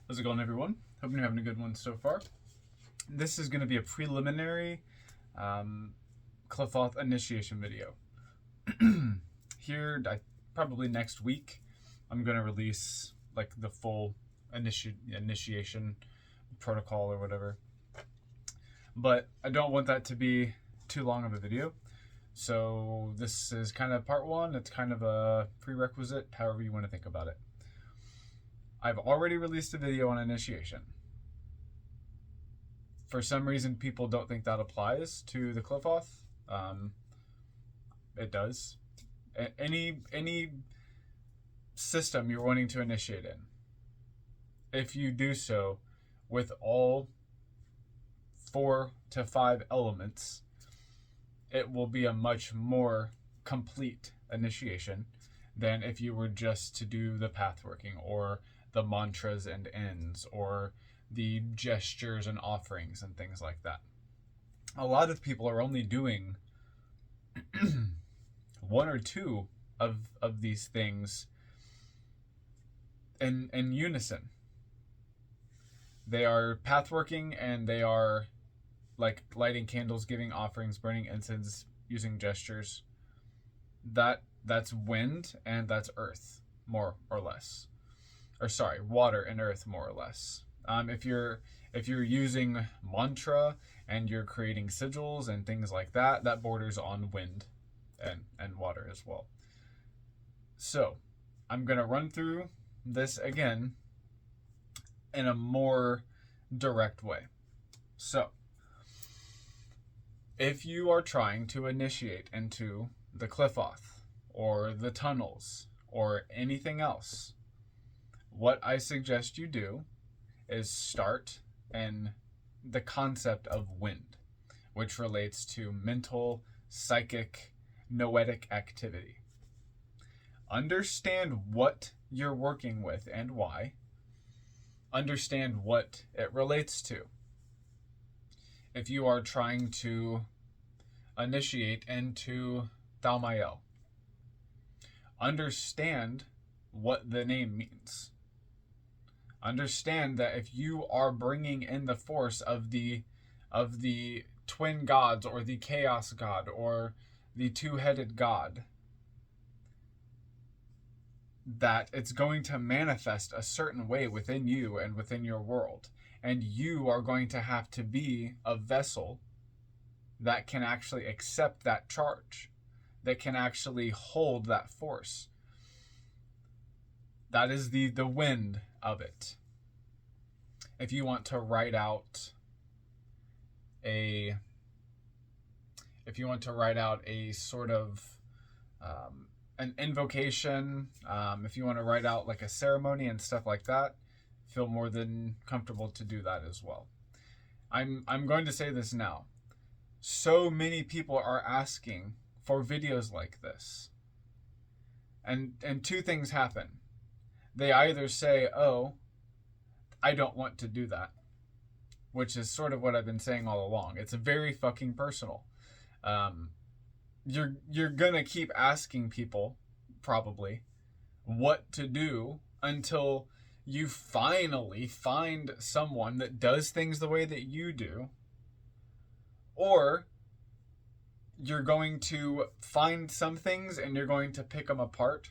How's it going, everyone? Hoping you're having a good one so far. This is going to be a preliminary Qliphoth Initiation video. Probably next week, I'm going to release like the full initiation protocol or whatever. But I don't want that to be too long of a video. So this is kind of part one. It's kind of a prerequisite, however you want to think about it. I've already released a video on initiation. For some reason, people don't think that applies to the Qliphoth. It does. Any system you're wanting to initiate in, if you do so with all 4 to 5 elements, it will be a much more complete initiation than if you were just to do the path working or the mantras and ends or the gestures and offerings and things like that. A lot of people are only doing 1 or 2 of these things in unison. They are path working and they are like lighting candles, giving offerings, burning incense, using gestures. That's wind and that's earth, more or less. Or sorry, water and earth, more or less. If you're using mantra and you're creating sigils and things like that, that borders on wind and water as well. So I'm gonna run through this again in a more direct way. So if you are trying to initiate into the Qliphoth or the tunnels or anything else, what I suggest you do is start in the concept of wind, which relates to mental, psychic, noetic activity. Understand what you're working with and why. Understand what it relates to. If you are trying to initiate into Thalmael, understand what the name means. Understand that if you are bringing in the force of the twin gods or the chaos god or the two-headed god, that it's going to manifest a certain way within you and within your world. And you are going to have to be a vessel that can actually accept that charge, that can actually hold that force. That is the wind of it. If you want to write out a sort of an invocation, if you want to write out like a ceremony and stuff like that, feel more than comfortable to do that as well. I'm going to say this now. So many people are asking for videos like this. And 2 things happen. They either say, "Oh, I don't want to do that," which is sort of what I've been saying all along. It's very fucking personal. You're gonna keep asking people, probably, what to do until you finally find someone that does things the way that you do, or you're going to find some things and you're going to pick them apart.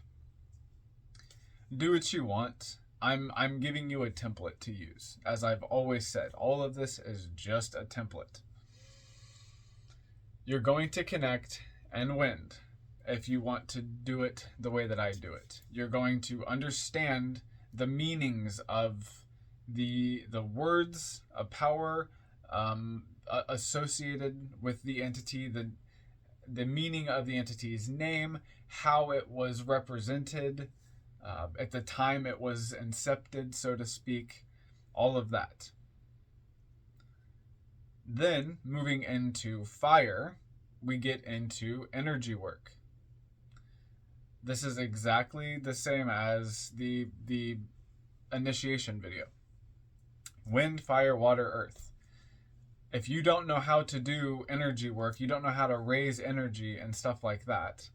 Do what you want. I'm giving you a template to use. As I've always said, all of this is just a template. You're going to connect and wind if you want to do it the way that I do it. You're going to understand the meanings of the words of power associated with the entity, the meaning of the entity's name, how it was represented at the time it was incepted, so to speak, all of that. Then, moving into fire, we get into energy work. This is exactly the same as the initiation video. Wind, fire, water, earth. If you don't know how to do energy work, you don't know how to raise energy and stuff like that,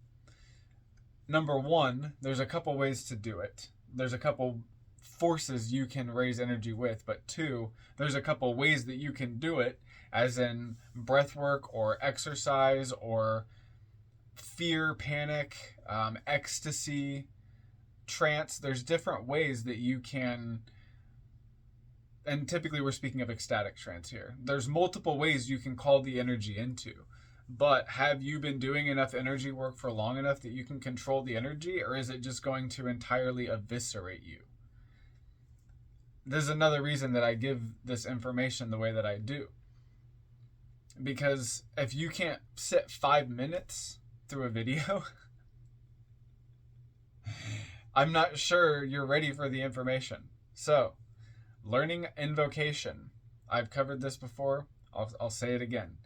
number one, there's a couple ways to do it. There's a couple forces you can raise energy with, but two, there's a couple ways that you can do it, as in breath work or exercise or fear, panic, ecstasy, trance. There's different ways that you can, and typically we're speaking of ecstatic trance here. There's multiple ways you can call the energy into. But have you been doing enough energy work for long enough that you can control the energy, or is it just going to entirely eviscerate you? This is another reason that I give this information the way that I do. Because if you can't sit 5 minutes through a video, I'm not sure you're ready for the information. So, learning invocation. I've covered this before. I'll say it again.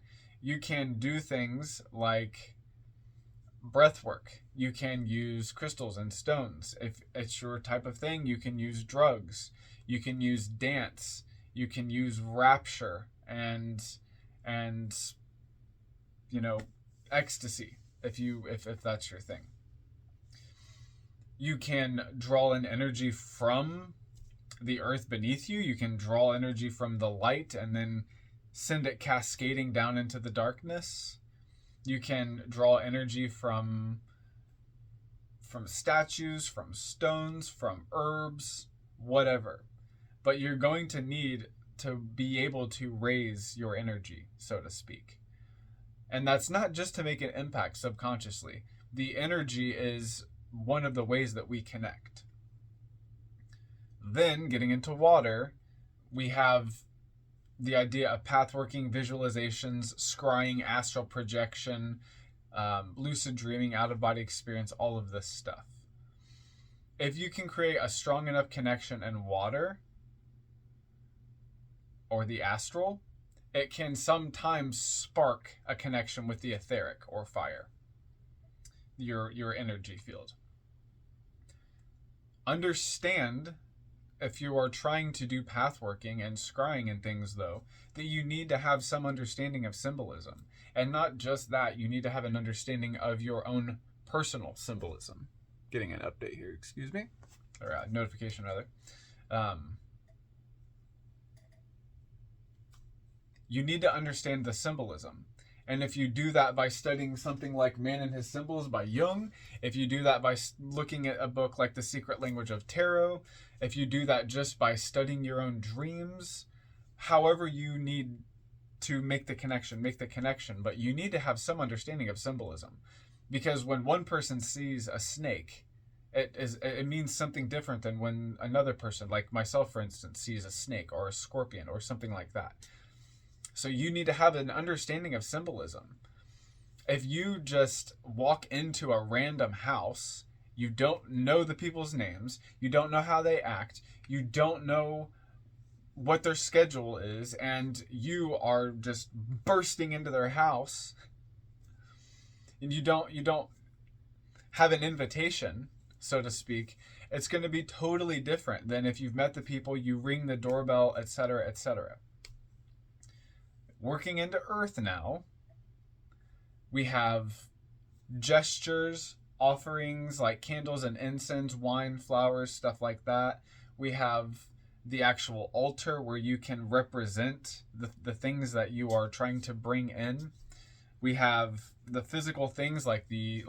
You can do things like breath work. You can use crystals and stones. If it's your type of thing, you can use drugs. You can use dance. You can use rapture and ecstasy if that's your thing. You can draw in energy from the earth beneath you. You can draw energy from the light and then send it cascading down into the darkness. You can draw energy from statues, from stones, from herbs, whatever. But you're going to need to be able to raise your energy, so to speak. And that's not just to make an impact subconsciously. The energy is one of the ways that we connect. Then, getting into water, we have the idea of pathworking, visualizations, scrying, astral projection, lucid dreaming, out-of-body experience, all of this stuff. If you can create a strong enough connection in water or the astral, it can sometimes spark a connection with the etheric or fire, your energy field. Understand, if you are trying to do pathworking and scrying and things, though, that you need to have some understanding of symbolism. And not just that, you need to have an understanding of your own personal symbolism. Getting an update here, excuse me. Or a notification, rather. You need to understand the symbolism. And if you do that by studying something like Man and His Symbols by Jung, if you do that by looking at a book like The Secret Language of Tarot, if you do that just by studying your own dreams, however you need to make the connection, but you need to have some understanding of symbolism. Because when one person sees a snake, it means something different than when another person, like myself for instance, sees a snake or a scorpion or something like that. So you need to have an understanding of symbolism. If you just walk into a random house, you don't know the people's names, you don't know how they act, you don't know what their schedule is, and you are just bursting into their house, and you don't have an invitation, so to speak, it's going to be totally different than if you've met the people, you ring the doorbell, etc., etc. Working into Earth now, we have gestures, offerings like candles and incense, wine, flowers, stuff like that. We have the actual altar where you can represent the things that you are trying to bring in. We have the physical things like the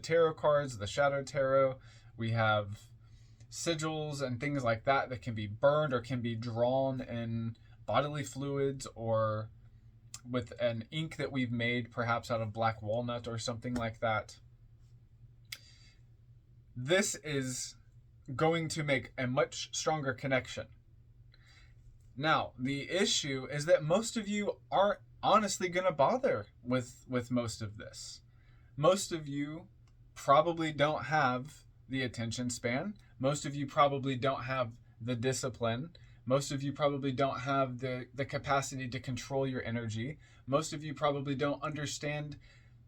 tarot cards, the shadow tarot. We have sigils and things like that can be burned or can be drawn in bodily fluids or with an ink that we've made, perhaps out of black walnut or something like that. This is going to make a much stronger connection. Now, the issue is that most of you aren't honestly going to bother with most of this. Most of you probably don't have the attention span. Most of you probably don't have the discipline. Most of you probably don't have the capacity to control your energy. Most of you probably don't understand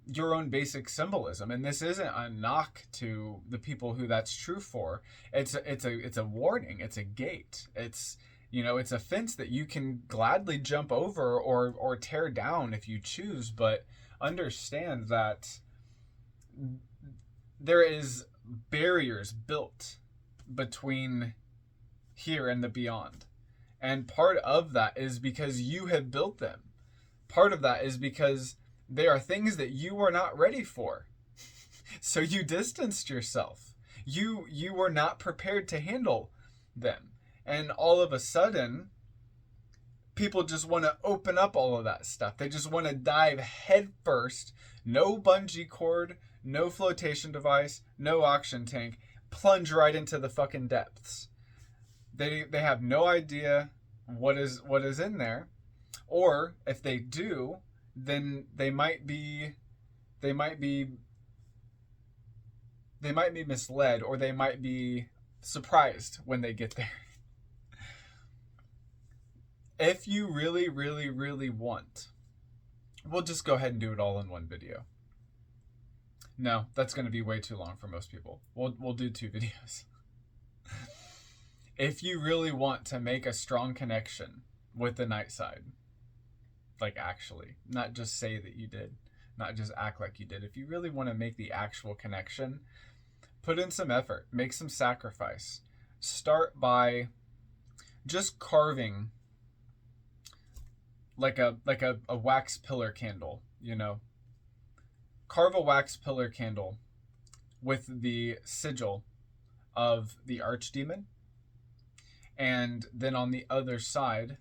your own basic symbolism. And this isn't a knock to the people who that's true for. It's a warning. It's a gate. It's a fence that you can gladly jump over or tear down if you choose. But understand that there is barriers built between here in the beyond. And part of that is because you have built them. Part of that is because they are things that you were not ready for. So you distanced yourself. You were not prepared to handle them. And all of a sudden, people just want to open up all of that stuff. They just want to dive head first. No bungee cord, no flotation device, no oxygen tank. Plunge right into the fucking depths. They have no idea what is in there. Or if they do, then they might be misled, or they might be surprised when they get there. If you really, really, really want, we'll just go ahead and do it all in one video. No, that's going to be way too long for most people. We'll do 2 videos. If you really want to make a strong connection with the night side, like actually, not just say that you did, not just act like you did. If you really want to make the actual connection, put in some effort, make some sacrifice. Start by just carving like a wax pillar candle, you know. Carve a wax pillar candle with the sigil of the archdemon, and then on the other side,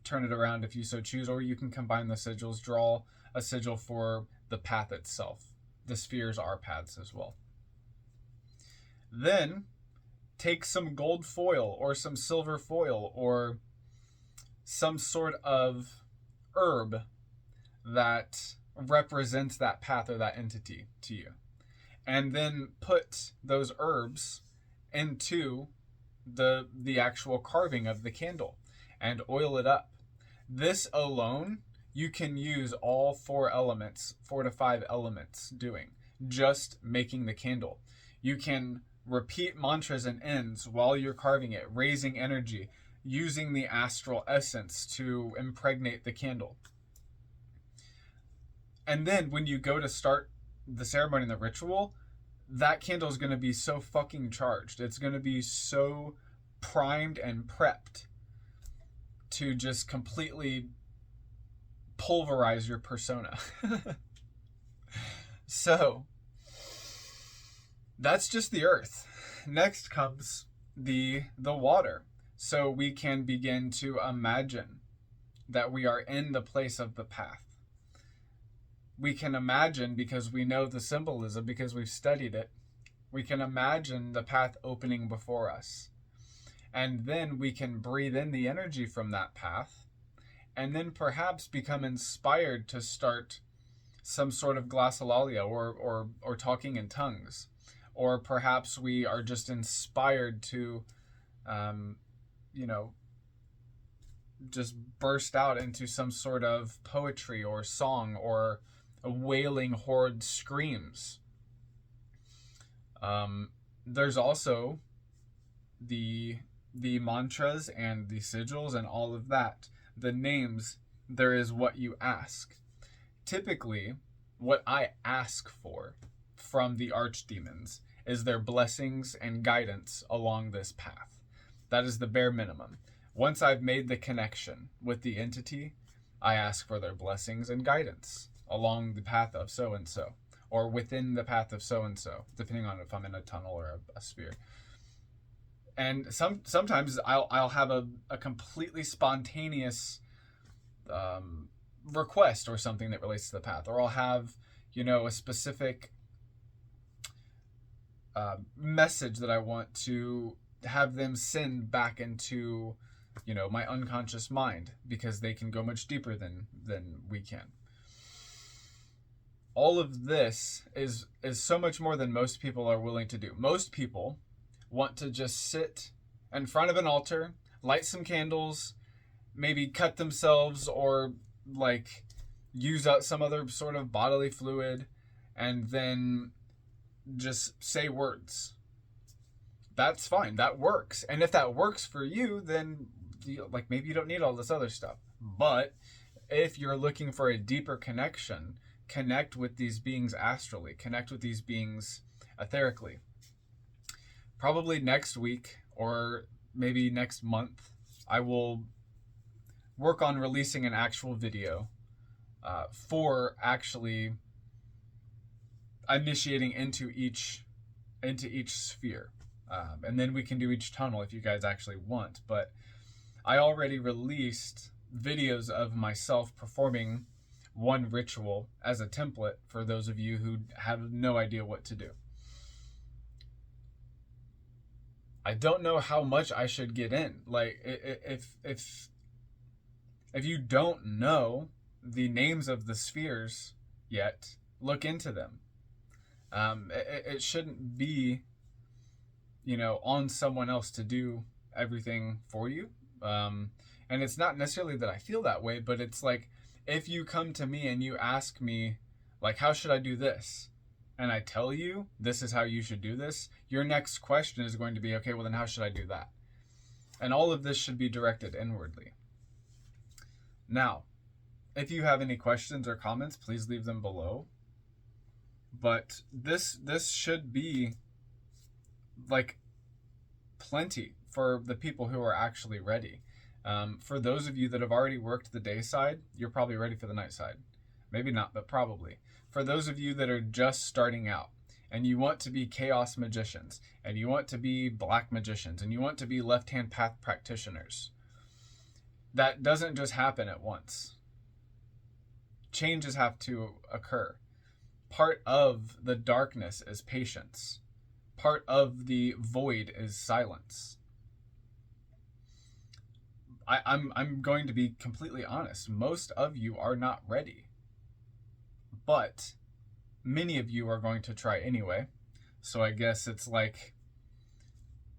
turn it around if you so choose, or you can combine the sigils, draw a sigil for the path itself. The spheres are paths as well. Then take some gold foil or some silver foil or some sort of herb that represents that path or that entity to you. And then put those herbs into the actual carving of the candle and oil it up. This alone, you can use all 4 to 5 elements doing, just making the candle. You can repeat mantras and ends while you're carving it, raising energy, using the astral essence to impregnate the candle. And then when you go to start the ceremony and the ritual, that candle is going to be so fucking charged. It's going to be so primed and prepped to just completely pulverize your persona. So that's just the earth. Next comes the water. So we can begin to imagine that we are in the place of the path. We can imagine, because we know the symbolism, because we've studied it, we can imagine the path opening before us. And then we can breathe in the energy from that path, and then perhaps become inspired to start some sort of glossolalia or talking in tongues. Or perhaps we are just inspired to, just burst out into some sort of poetry or song or a wailing horde screams. There's also the mantras and the sigils and all of that. The names, there is what you ask. Typically, what I ask for from the archdemons is their blessings and guidance along this path. That is the bare minimum. Once I've made the connection with the entity, I ask for their blessings and guidance along the path of so-and-so, or within the path of so-and-so, depending on if I'm in a tunnel or a sphere. And sometimes I'll have a completely spontaneous request or something that relates to the path, or I'll have, a specific message that I want to have them send back into, my unconscious mind, because they can go much deeper than we can. All of this is so much more than most people are willing to do. Most people want to just sit in front of an altar, light some candles, maybe cut themselves, or use out some other sort of bodily fluid, and then just say words. That's fine. That works. And if that works for you, then maybe you don't need all this other stuff. But if you're looking for a deeper connection, connect with these beings astrally, connect with these beings etherically. Probably next week or maybe next month, I will work on releasing an actual video for actually initiating into each sphere. And then we can do each tunnel if you guys actually want. But I already released videos of myself performing one ritual as a template for those of you who have no idea what to do. I don't know how much I should get in. Like, if you don't know the names of the spheres yet, look into them. It shouldn't be, on someone else to do everything for you. And it's not necessarily that I feel that way, but it's like, if you come to me and you ask me, like, how should I do this? And I tell you, this is how you should do this, your next question is going to be, okay, well then how should I do that? And all of this should be directed inwardly. Now, if you have any questions or comments, please leave them below. But this should be like plenty for the people who are actually ready. For those of you that have already worked the day side, you're probably ready for the night side. Maybe not, but probably. For those of you that are just starting out and you want to be chaos magicians and you want to be black magicians and you want to be left-hand path practitioners, that doesn't just happen at once. Changes have to occur. Part of the darkness is patience. Part of the void is silence. I'm going to be completely honest. Most of you are not ready. But many of you are going to try anyway. So I guess it's like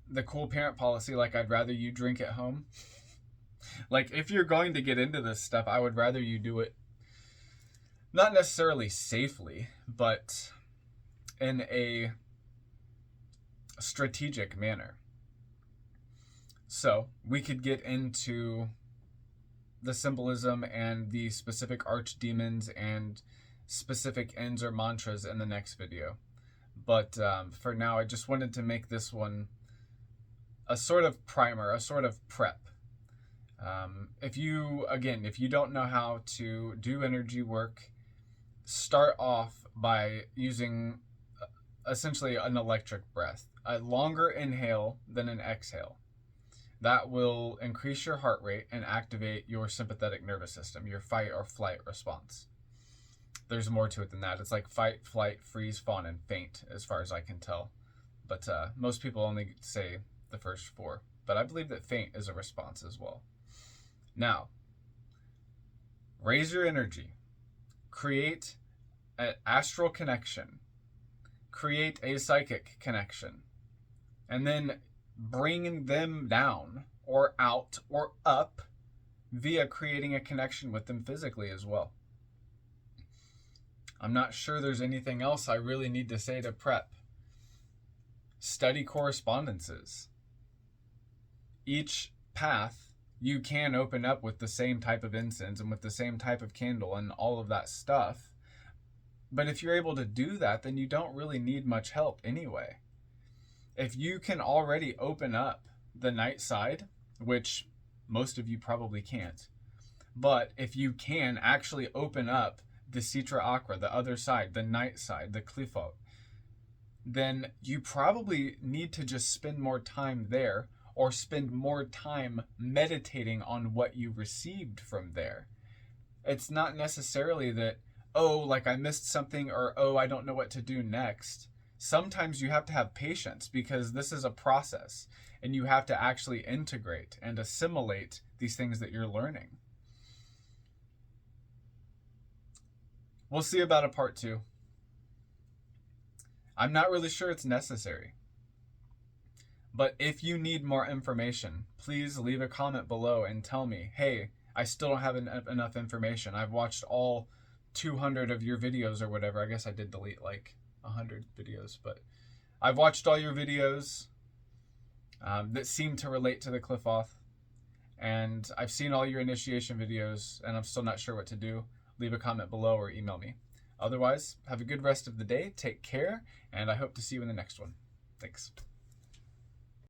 the cool parent policy, like I'd rather you drink at home. Like, if you're going to get into this stuff, I would rather you do it not necessarily safely, but in a strategic manner. So we could get into the symbolism and the specific archdemons and specific ends or mantras in the next video. But for now, I just wanted to make this one a sort of primer, a sort of prep. If you don't know how to do energy work, start off by using essentially an electric breath, a longer inhale than an exhale. That will increase your heart rate and activate your sympathetic nervous system, your fight or flight response. There's more to it than that. It's like fight, flight, freeze, fawn, and faint, as far as I can tell. But most people only say the first four. But I believe that faint is a response as well. Now, raise your energy. Create an astral connection. Create a psychic connection. And then bring them down or out or up via creating a connection with them physically as well. I'm not sure there's anything else I really need to say to prep. Study correspondences. Each path you can open up with the same type of incense and with the same type of candle and all of that stuff. But if you're able to do that, then you don't really need much help anyway. If you can already open up the night side, which most of you probably can't, but if you can actually open up the Citra Aqua, the other side, the night side, the Qliphoth, then you probably need to just spend more time there or spend more time meditating on what you received from there. It's not necessarily that, oh, like I missed something, or oh, I don't know what to do next. Sometimes you have to have patience because this is a process and you have to actually integrate and assimilate these things that you're learning. We'll see about a part 2. I'm not really sure it's necessary. But if you need more information, please leave a comment below and tell me, hey, I still don't have enough information. I've watched all 200 of your videos or whatever. I guess I did delete like 100 videos, but I've watched all your videos that seem to relate to the Qliphoth, and I've seen all your initiation videos, and I'm still not sure what to do. Leave a comment below or email me. Otherwise, have a good rest of the day, take care, and I hope to see you in the next one. Thanks.